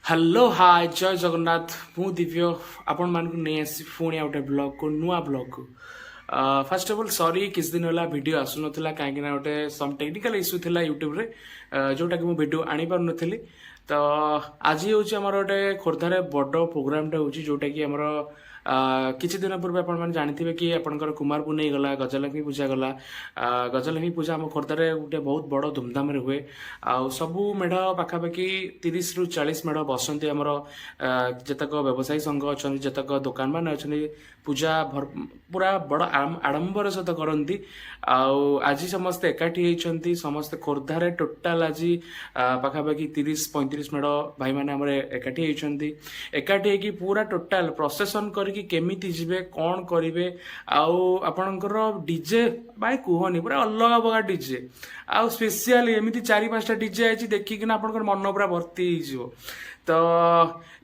hello hi जय जगन्नाथ मु दिव्य आपण मान नहीं आसी पुणी गोटे ब्लॉग को नुआ ब्लॉग को फर्स्ट ऑफ ऑल सॉरी किस दिन होला वीडियो आसु नथिला काहे ना गोटे सम टेक्निकल इश्यू थिला यूट्यूब रे जोटा कि मु वीडियो आनी पार नथिली तो आज होची हमर गोटे खोर्धा रे बड़ प्रोग्राम टा होची जोटा कि हमर किछि दिन पूर्व आपण जानते कि आपंकर कुमार पुनई गला गजलक्ष्मी पूजा गला गजलक्ष्मी पूजा आम खोर्धारे गोटे बहुत बड़ धूमधाम हुए आउ सबू मेढ़ पाखापाखि 30 रु 40 मेढ़ बसती आमर जतक व्यवसायी संघ अच्छा जतक दुकान मान अच्छा पूजा पूरा बड़ आडंबर सहित करती आज समस्ते एकाठी होती समस्ते खोर्धारे टोटाल आज पाखापाखि 30-35 मेढ़ भाई मैंने आम एकाठी होती एकाठी होगी पूरा टोटाल प्रोसेसन कर केमिति जिबे कौन करिवे आउ आपणकर डीजे भाई कुहनी पूरा अलग प्रकार डीजे आउ स्पेशल एमिति 4-5टा डीजे आइछि देखि कि आपणकर मन पूरा भर्ती हिजिवो तो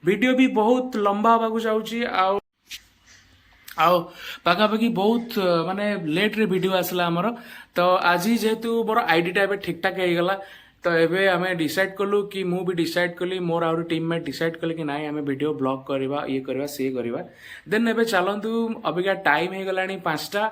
वीडियो भी बहुत लंबा होबाकू जाउछि आउ पाखापाखि बहुत माने लेट रे वीडियो आसला हमर तो आज जेहेतु मोर आईडी टा ठीक ठाक हो गला तो एबे हमें डिसाइड कलु कि मु भी डिसाइड कली मोर आउर टीम में डिसाइड कले कि नाई हमें वीडियो ब्लॉग करवा ये करवा से करवा देन एबे चलंतु अबिका टाइम हो गलानी 5टा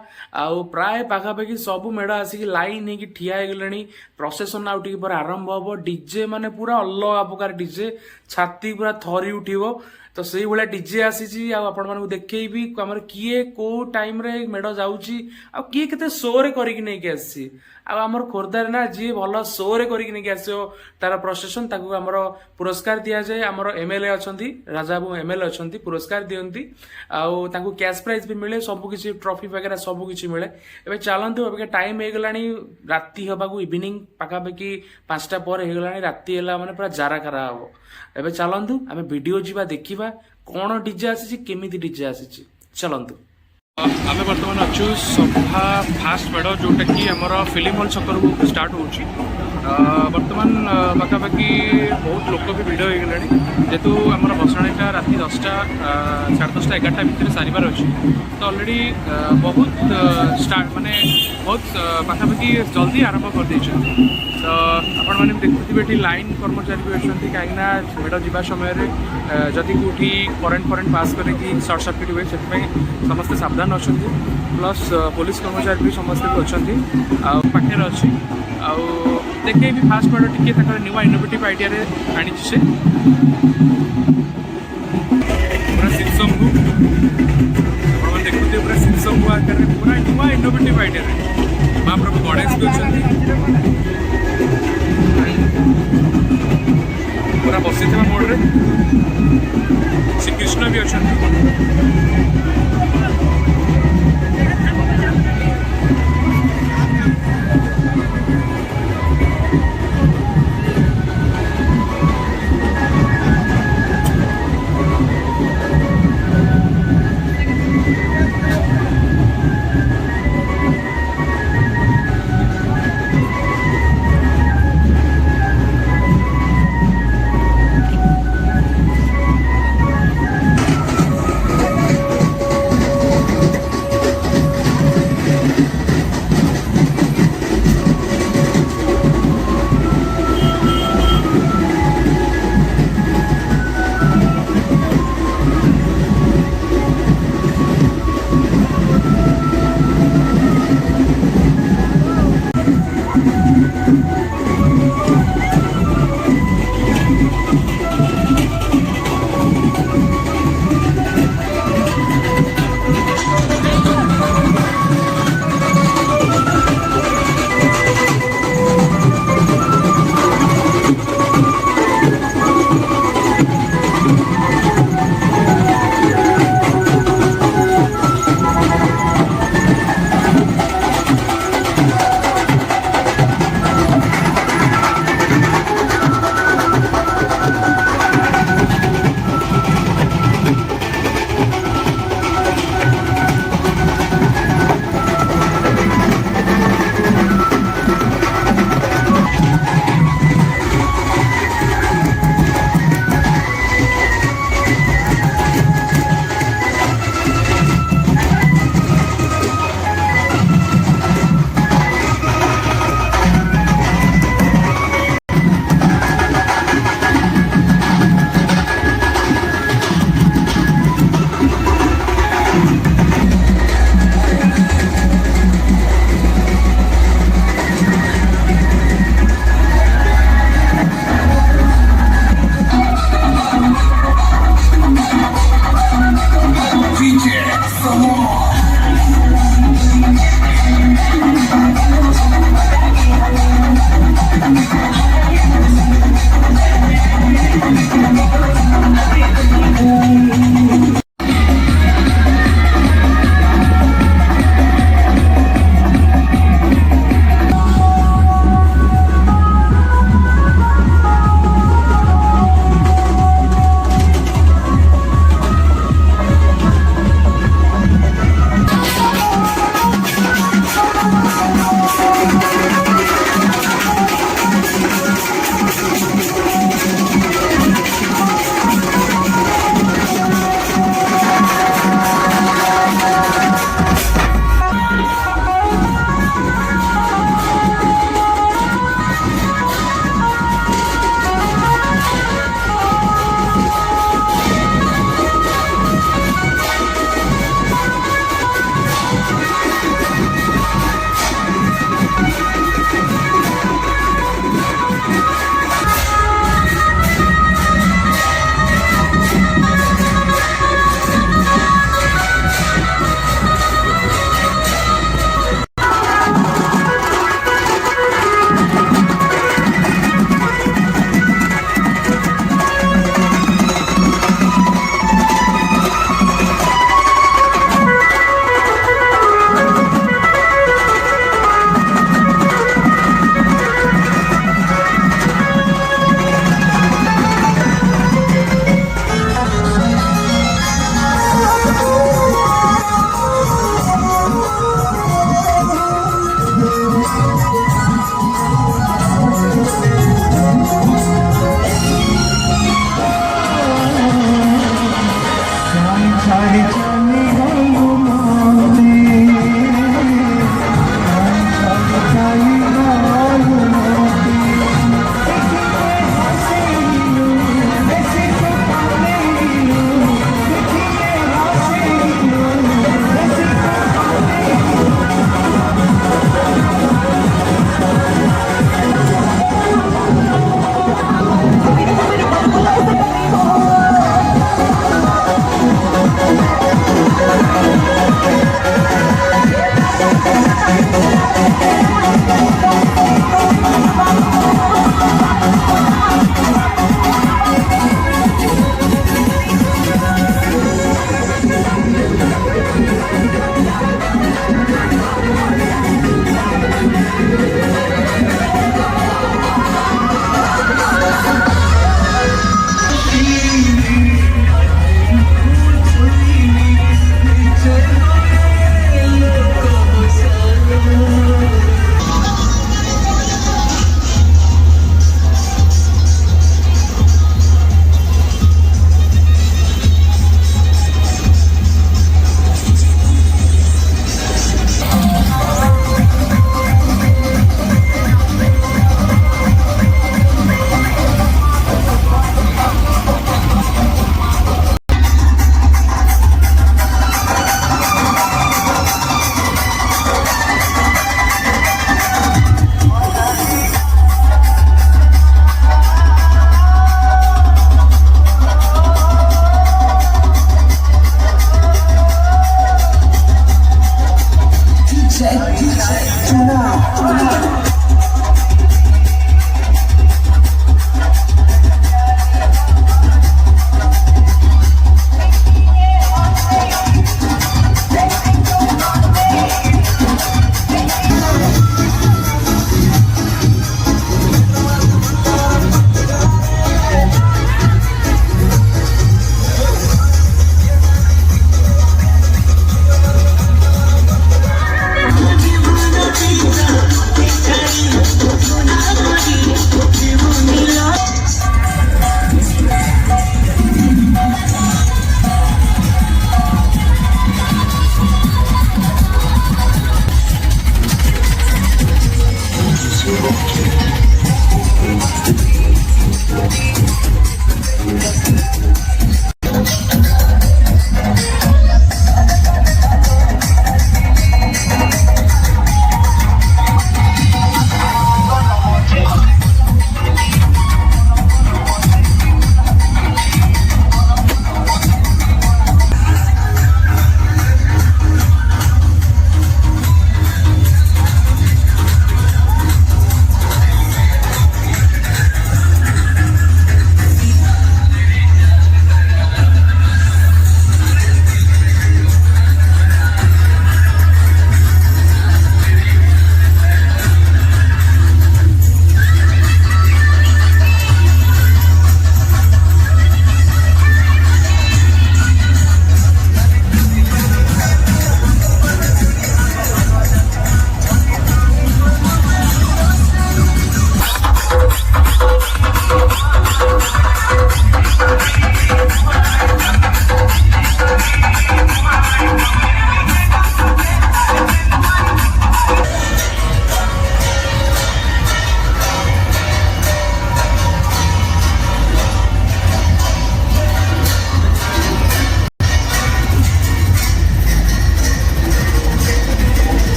आउ प्राय पाखापाखि सब मेढ़ आसिक लाइन हो ठिया हो गलानी प्रोसेसन आउ टिके पर आरंभ हबो डीजे माने पूरा अलग प्रकार डीजे छाती पूरा थरी उठिबो तो से भाया डीजे आसी आपण मानक देखी आम किए को टाइम रे मेढ़ जाऊँगी आ किए केते शो रे करके नहीं आसी आमर खोर्धार ना जी भल शो रे करके नहीं आसो तार प्रोसेसन ताकू आमर पुरस्कार दि जाए आमर एमएलए अच्छा राजा बाबू एमएलए अच्छा पुरस्कार दियंती आउ तांकू कैश प्राइज भी मिले सबकिछि ट्रॉफी वगैरह सबकिछि मिले एबे चलंतु एबे टाइम हो गलानी राती हबाकू इवनिंग पाखापाखि 5टा पर हो गलानी राती होला माने पूरा जारा करा हबो एबे चलंतु आमे वीडियो जीवा देखिबा कौन डीजे आसी केमिति डीजे आसी चलंतु आम बर्तमान अच्छु सभा फास्ट मेढ़ जोटा कि आमर फिल्म हॉल छकर स्टार्ट हो बर्तमान पाखापाखि बहुत लोक भी भिड़ हो गले जेहेतु आम भसाणीटा राति 10टा 10:30 11टा भितर सारिबार अच्छी तो अलरेडी बहुत स्टार्ट माने बहुत पाखापाखि जल्दी आरंभ कर देइछन तो आपण मैंने देखुवे लाइन कर्मचारी भी अच्छा कहीं मेढ़ जावा समय जदि कौटी करेन्ट पास करके सर्ट सर्किट हुए से समस्ते सावधान अच्छा प्लस पुलिस कर्मचारी भी समस्ते भी अच्छा पाखे अच्छी देखे भी फास्ट मेढ़ टी नुआ इनोवेटिव आइडिया आनी से पूरा शिवशंभु देखुए पूरा शिवशंभु आकार पूरा नुआ इनोवेटिव आइडिया महाप्रभु गणेश भी अच्छा पूरा बसी मोड़ श्रीकृष्ण भी अच्छा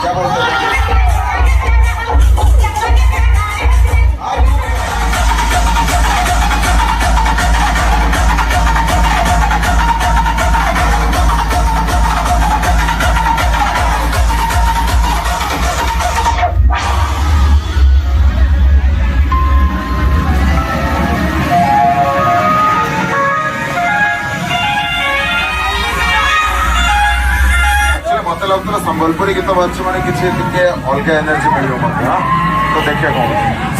क्या बोलते हैं मत लगता संबलपुरी गीत बाजु मैंने किसी अलग एनर्जी मिल तो देखिए कौन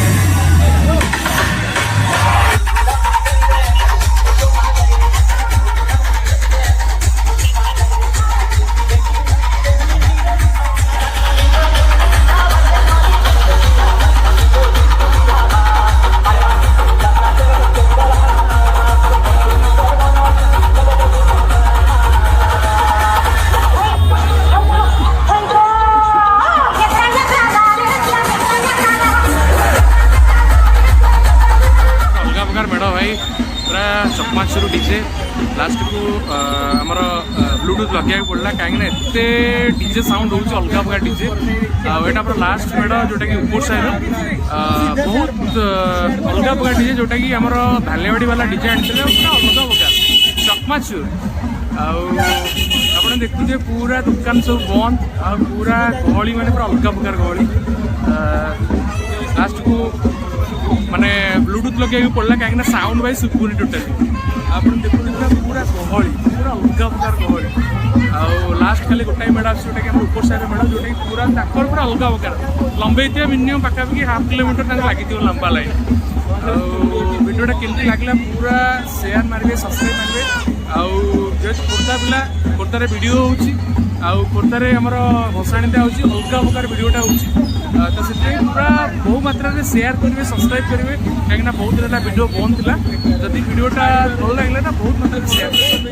चकमाचुर डीजे लास्ट को आमर ब्लूटूथ लगे पड़ा कहीं एत डीजे साउंड हो अलग प्रकार डीजे यहाँ पूरा लास्ट मेढ़ जोटा कि ऊपर साइड बहुत अलग प्रकार डीजे जोटा कि आमर भालेवाड़ी वाला डीजे आनी पूरा अलग प्रकार चकमाचुर आप देखुए पूरा दुकान सब बंद आ पूरा गहली मैंने पूरा अलग प्रकार गहली लास्ट को माने ब्लूटूथ लगे पड़ा कहीं साउंड वाइज सुबुनि टोटाली आप देखते पूरा गहली पूरा अलग प्रकार गहली लास्ट खाली गोटाए मेढ़ आसोटा कि ऊपर साइड मेढ़ जोटा कि पूरा पूरा अलग प्रकार लंबे थे मिनिमम पाखापाखि हाफ किलोमीटर लगी लंबा लाइन वीडियोटा केमती लगला पूरा शेयर मारे सब्सक्राइब मारे जेहतु खोर्धा पिला खोर्धारे वीडियो होची खोर्धारे आमर भसाणीटा होची अलग प्रकार वीडियोटा होची तो से पूरा बहु मात्रा शेयर करेंगे सब्सक्राइब करेंगे कहीं बहुत दिन वीडियो बंद था जदि वीडियोटा भल लगे ना बहुत मात्रा शेयर